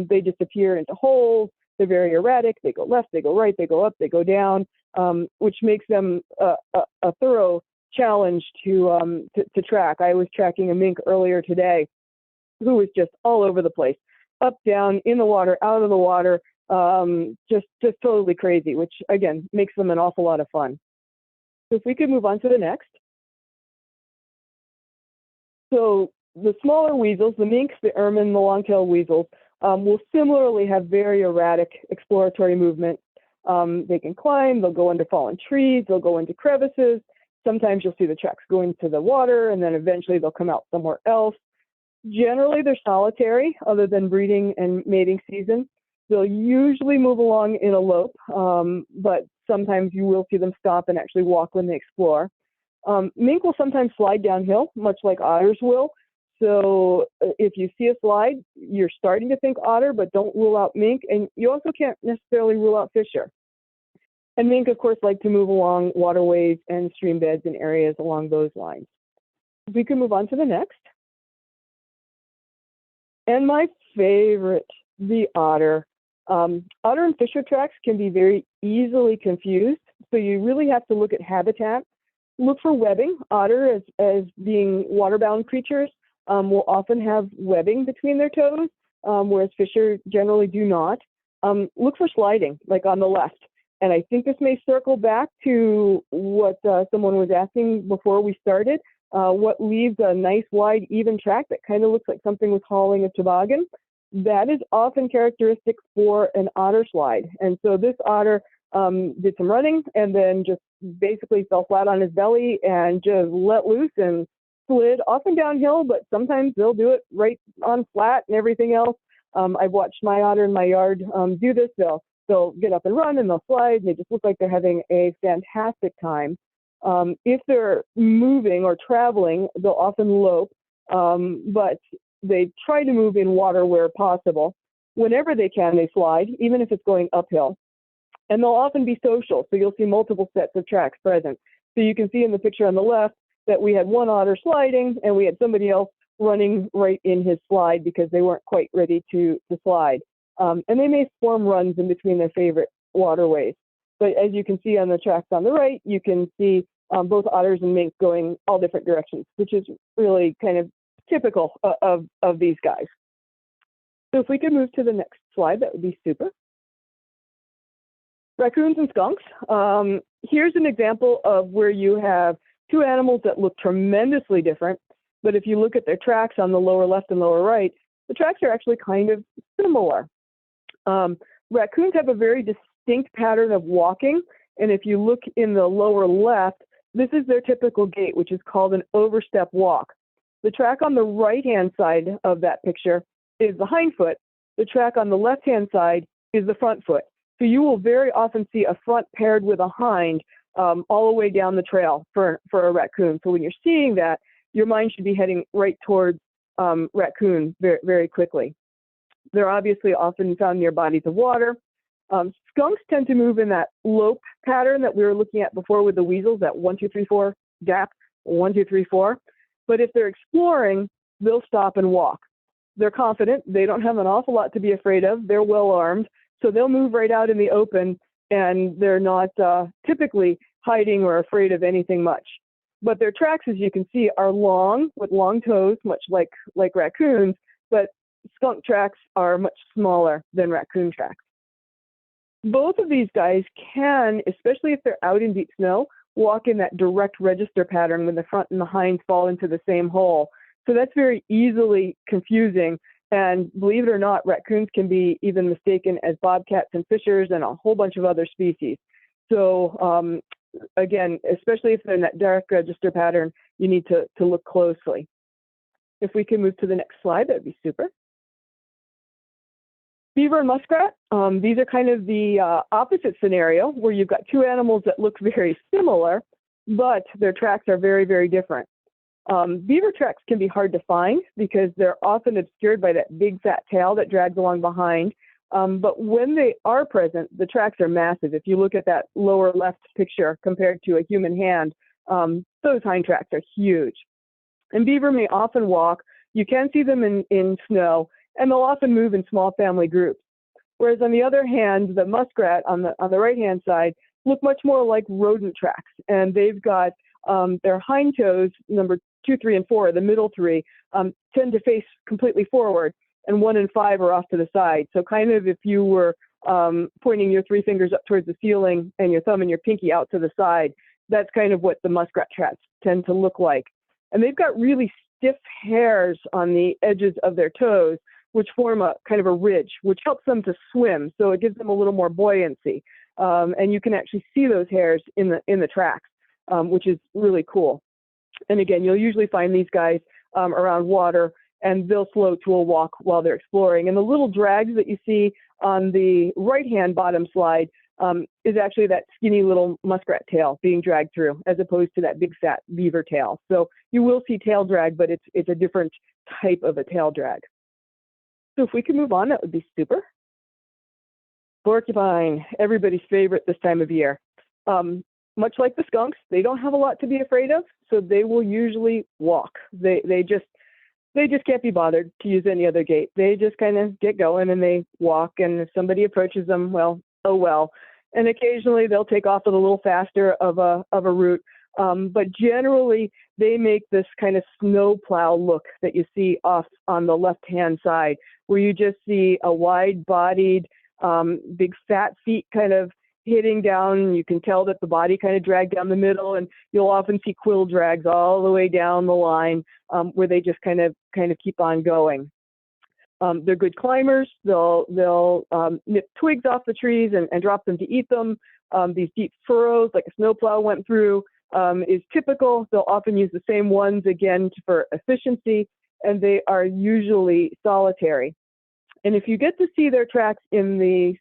They disappear into holes. They're very erratic. They go left, they go right, they go up, they go down, which makes them a thorough challenge to track. I was tracking a mink earlier today who was just all over the place, up, down, in the water, out of the water, just totally crazy, which, again, makes them an awful lot of fun. So if we could move on to the next. So the smaller weasels, the minks, the ermine, the long-tailed weasels, will similarly have very erratic exploratory movement. They can climb, they'll go into fallen trees, they'll go into crevices. Sometimes you'll see the tracks go into the water, and then eventually they'll come out somewhere else. Generally, they're solitary, other than breeding and mating season. They'll usually move along in a lope, but sometimes you will see them stop and actually walk when they explore. Mink will sometimes slide downhill, much like otters will. So if you see a slide, you're starting to think otter, but don't rule out mink. And you also can't necessarily rule out fisher. And mink, of course, like to move along waterways and stream beds and areas along those lines. We can move on to the next. And my favorite, the otter. Otter and fisher tracks can be very easily confused. So you really have to look at habitat. Look for webbing. Otter, as being waterbound creatures, will often have webbing between their toes, whereas fisher generally do not. Look for sliding, like on the left. And I think this may circle back to what someone was asking before we started, what leaves a nice, wide, even track that kind of looks like something was hauling a toboggan. That is often characteristic for an otter slide. And so this otter did some running and then just basically fell flat on his belly and just let loose and slid often downhill, but sometimes they'll do it right on flat and everything else. I've watched my otter in my yard do this. They'll get up and run and they'll slide, and they just look like they're having a fantastic time. If they're moving or traveling, they'll often lope, but they try to move in water where possible. Whenever they can, they slide, even if it's going uphill. And they'll often be social, so you'll see multiple sets of tracks present. So you can see in the picture on the left that we had one otter sliding, and we had somebody else running right in his slide because they weren't quite ready to slide. And they may form runs in between their favorite waterways. But as you can see on the tracks on the right, you can see both otters and mink going all different directions, which is really kind of typical of these guys. So if we could move to the next slide, that would be super. Raccoons and skunks. Here's an example of where you have two animals that look tremendously different, But if you look at their tracks on the lower left and lower right, the tracks are actually kind of similar. Raccoons have a very distinct pattern of walking, and if you look in the lower left, this is their typical gait, which is called an overstep walk. The track on the right-hand side of that picture is the hind foot. The track on the left-hand side is the front foot. So you will very often see a front paired with a hind all the way down the trail for a raccoon. So when you're seeing that, your mind should be heading right towards raccoon very, very quickly. They're obviously often found near bodies of water. Skunks tend to move in that lope pattern that we were looking at before with the weasels, that 1, 2, 3, 4 gap, 1, 2, 3, 4. But if they're exploring, they'll stop and walk. They're confident. They don't have an awful lot to be afraid of. They're well armed. So they'll move right out in the open, and they're not typically hiding or afraid of anything much. But their tracks, as you can see, are long with long toes, much like raccoons, but skunk tracks are much smaller than raccoon tracks. Both of these guys can, especially if they're out in deep snow, walk in that direct register pattern when the front and the hinds fall into the same hole. So that's very easily confusing. And believe it or not, raccoons can be even mistaken as bobcats and fishers and a whole bunch of other species. So again, especially if they're in that direct register pattern, you need to look closely. If we can move to the next slide, that'd be super. Beaver and muskrat, these are kind of the opposite scenario where you've got two animals that look very similar, but their tracks are very, very different. Beaver tracks can be hard to find because they're often obscured by that big fat tail that drags along behind. But when they are present, the tracks are massive. If you look at that lower left picture compared to a human hand, those hind tracks are huge. And beaver may often walk. You can see them in snow, and they'll often move in small family groups. Whereas on the other hand, the muskrat on the right-hand side look much more like rodent tracks, and they've got their hind toes, number 2, 3, and 4, the middle three, tend to face completely forward, and 1 and 5 are off to the side. So kind of if you were pointing your 3 fingers up towards the ceiling and your thumb and your pinky out to the side, that's kind of what the muskrat tracks tend to look like. And they've got really stiff hairs on the edges of their toes, which form a kind of a ridge, which helps them to swim. So it gives them a little more buoyancy. And you can actually see those hairs in the tracks, which is really cool. And again, you'll usually find these guys around water, and they'll slow to a walk while they're exploring. And the little drags that you see on the right-hand bottom slide is actually that skinny little muskrat tail being dragged through, as opposed to that big fat beaver tail. So you will see tail drag, but it's a different type of a tail drag. So if we could move on, that would be super. Porcupine, everybody's favorite this time of year. Much like the skunks, they don't have a lot to be afraid of, so they will usually walk. They just can't be bothered to use any other gait. They just kind of get going and they walk, and if somebody approaches them, well, oh well. And occasionally they'll take off a little faster of a route, but generally they make this kind of snowplow look that you see off on the left-hand side, where you just see a wide-bodied, big fat feet kind of hitting down. You can tell that the body kind of dragged down the middle, and you'll often see quill drags all the way down the line, where they just kind of keep on going. They're good climbers. They'll nip twigs off the trees and drop them to eat them. These deep furrows, like a snowplow went through, is typical. They'll often use the same ones again for efficiency, and they are usually solitary. And if you get to see their tracks in the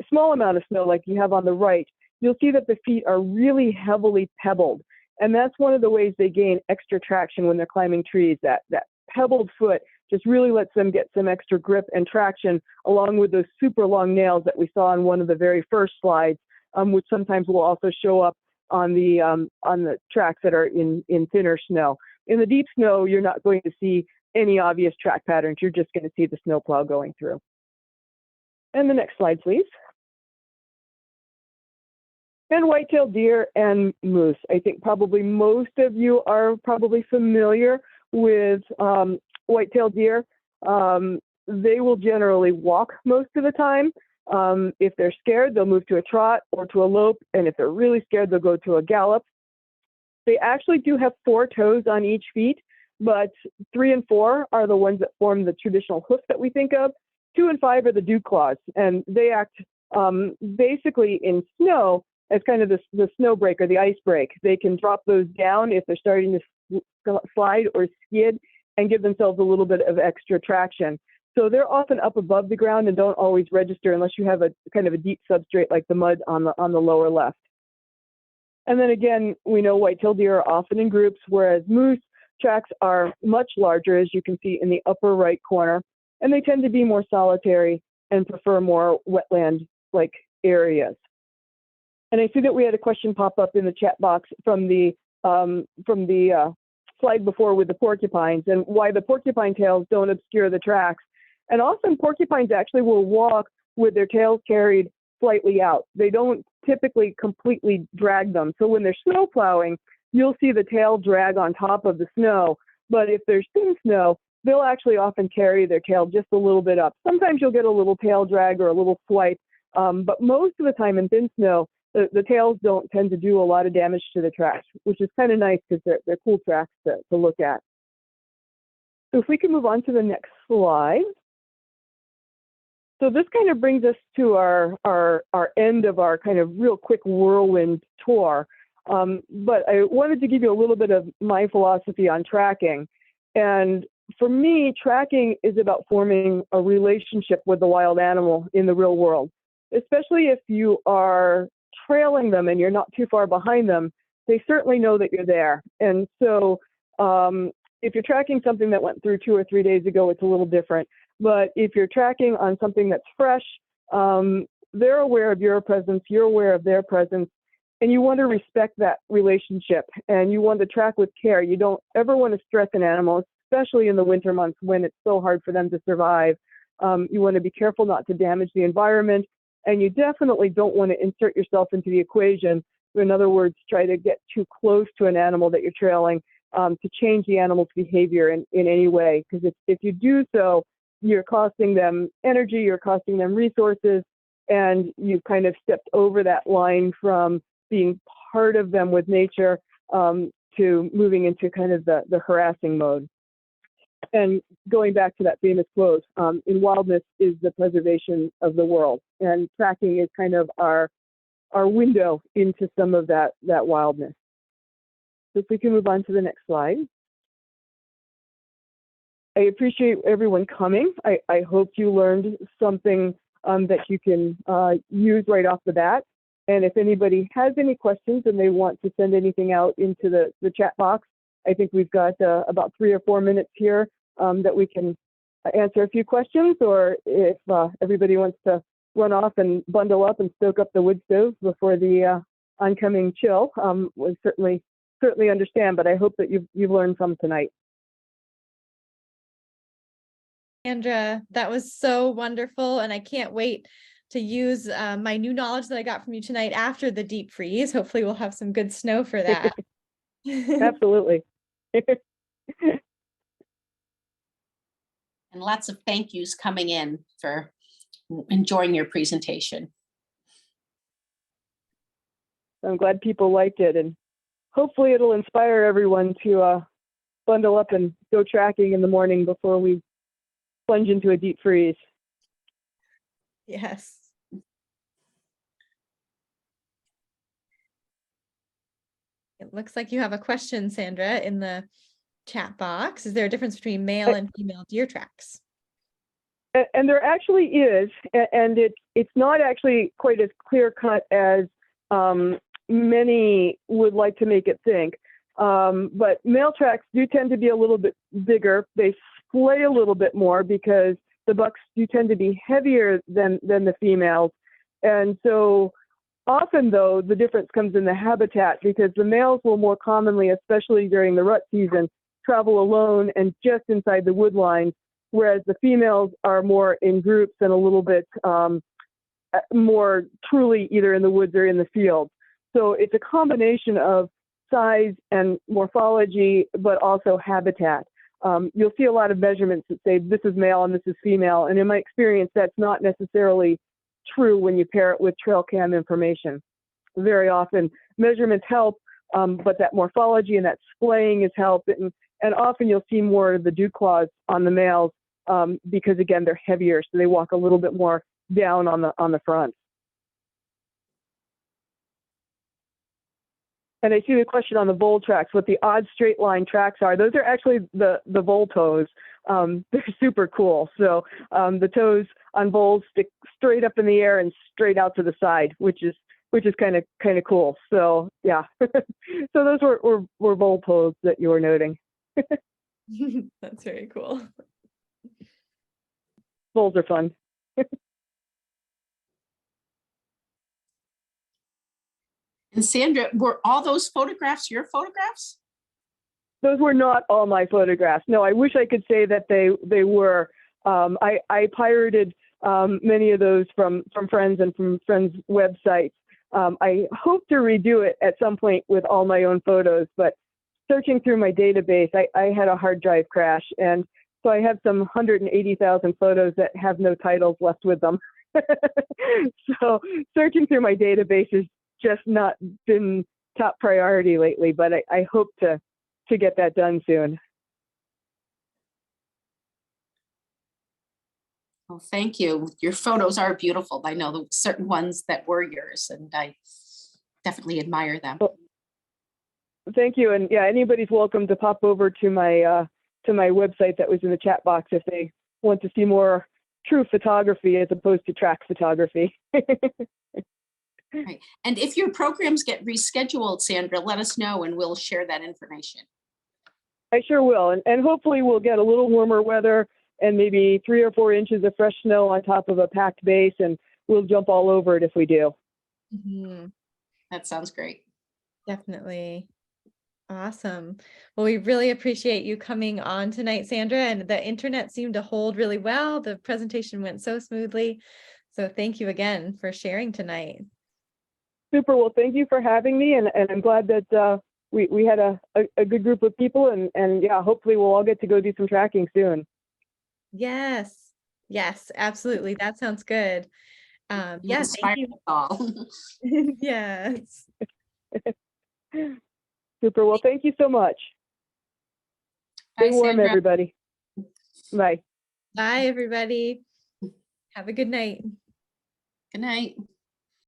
small amount of snow like you have on the right, you'll see that the feet are really heavily pebbled. And that's one of the ways they gain extra traction when they're climbing trees. That pebbled foot just really lets them get some extra grip and traction, along with those super long nails that we saw on one of the very first slides, which sometimes will also show up on the tracks that are in thinner snow. In the deep snow, you're not going to see any obvious track patterns. You're just going to see the snowplow going through. And the next slide, please. And white-tailed deer and moose. I think probably most of you are probably familiar with white-tailed deer. They will generally walk most of the time. If they're scared, they'll move to a trot or to a lope. And if they're really scared, they'll go to a gallop. They actually do have 4 toes on each feet, but 3 and 4 are the ones that form the traditional hoof that we think of. 2 and 5 are the dew claws, and they act basically in snow as kind of the snow break or the ice break. They can drop those down if they're starting to slide or skid and give themselves a little bit of extra traction. So they're often up above the ground and don't always register unless you have a kind of a deep substrate like the mud on the lower left. And then again, we know white-tailed deer are often in groups, whereas moose tracks are much larger, as you can see in the upper right corner, and they tend to be more solitary and prefer more wetland-like areas. And I see that we had a question pop up in the chat box from the slide before with the porcupines and why the porcupine tails don't obscure the tracks. And often porcupines actually will walk with their tails carried slightly out. They don't typically completely drag them. So when they're snow plowing, you'll see the tail drag on top of the snow. But if there's thin snow, they'll actually often carry their tail just a little bit up. Sometimes you'll get a little tail drag or a little swipe, but most of the time in thin snow, the tails don't tend to do a lot of damage to the tracks, which is kind of nice because they're cool tracks to look at. So if we can move on to the next slide. So this kind of brings us to our end of our kind of real quick whirlwind tour. But I wanted to give you a little bit of my philosophy on tracking. And for me, tracking is about forming a relationship with the wild animal in the real world, especially if you are trailing them and you're not too far behind them. They certainly know that you're there. And so if you're tracking something that went through 2 or 3 days ago, it's a little different. But if you're tracking on something that's fresh, they're aware of your presence, you're aware of their presence, and you want to respect that relationship and you want to track with care. You don't ever want to stress an animal, especially in the winter months when it's so hard for them to survive. You want to be careful not to damage the environment, and you definitely don't want to insert yourself into the equation. In other words, try to get too close to an animal that you're trailing to change the animal's behavior in any way. Because if you do so, you're costing them energy, you're costing them resources, and you've kind of stepped over that line from being part of them with nature to moving into kind of the harassing mode. And going back to that famous quote, in wildness is the preservation of the world. And tracking is kind of our window into some of that wildness. So if we can move on to the next slide. I appreciate everyone coming. I hope you learned something that you can use right off the bat. And if anybody has any questions and they want to send anything out into the chat box, I think we've got about 3 or 4 minutes here that we can answer a few questions, or if everybody wants to run off and bundle up and stoke up the wood stove before the oncoming chill, we certainly understand, but I hope that you've learned some tonight. Sandra, that was so wonderful, and I can't wait to use my new knowledge that I got from you tonight after the deep freeze. Hopefully we'll have some good snow for that. Absolutely. And lots of thank yous coming in for enjoying your presentation. I'm glad people liked it, and hopefully it'll inspire everyone to bundle up and go tracking in the morning before we plunge into a deep freeze. Yes. It looks like you have a question, Sandra, in the chat box. Is there a difference between male and female deer tracks? And there actually is, and it's not actually quite as clear cut as many would like to make it think. But male tracks do tend to be a little bit bigger. They splay a little bit more because the bucks do tend to be heavier than the females. And so often, though, the difference comes in the habitat because the males will more commonly, especially during the rut season, travel alone and just inside the wood lines, whereas the females are more in groups and a little bit more truly either in the woods or in the field. So it's a combination of size and morphology, but also habitat. You'll see a lot of measurements that say this is male and this is female. And in my experience, that's not necessarily true when you pair it with trail cam information. Very often, measurements help, but that morphology and that splaying has helped. And often you'll see more of the dew claws on the males because, again, they're heavier, so they walk a little bit more down on the front. And I see the question on the vole tracks, what the odd straight line tracks are. Those are actually the vole toes. They're super cool. So the toes on voles stick straight up in the air and straight out to the side, which is kind of cool. So yeah, so those were vole toes that you were noting. That's very cool. Voles are fun. And Sandra, were all those photographs your photographs? Those were not all my photographs. No, I wish I could say that they were. I pirated many of those from friends and from friends' websites. I hope to redo it at some point with all my own photos, but searching through my database, I had a hard drive crash, and so I have some 180,000 photos that have no titles left with them. So searching through my database has just not been top priority lately, but I hope to get that done soon. Well, thank you. Your photos are beautiful. I know the certain ones that were yours, and I definitely admire them. Well, thank you, and yeah, anybody's welcome to pop over to my website that was in the chat box if they want to see more true photography as opposed to track photography. Right. And if your programs get rescheduled, Sandra, let us know and we'll share that information. I sure will, and hopefully we'll get a little warmer weather and maybe 3 or 4 inches of fresh snow on top of a packed base, and we'll jump all over it if we do. Mm-hmm. That sounds great. Definitely. Awesome. Well, we really appreciate you coming on tonight, Sandra, and the internet seemed to hold really well. The presentation went so smoothly. So thank you again for sharing tonight. Super. Well, thank you for having me, and I'm glad that we had a good group of people, and yeah, hopefully we'll all get to go do some tracking soon. Yes. Yes, absolutely. That sounds good. Yeah, thank you. All. Yes. Super. Well, thank you so much. Stay Bye, warm, Sandra. everybody. Bye. Bye, everybody. Have a good night. Good night.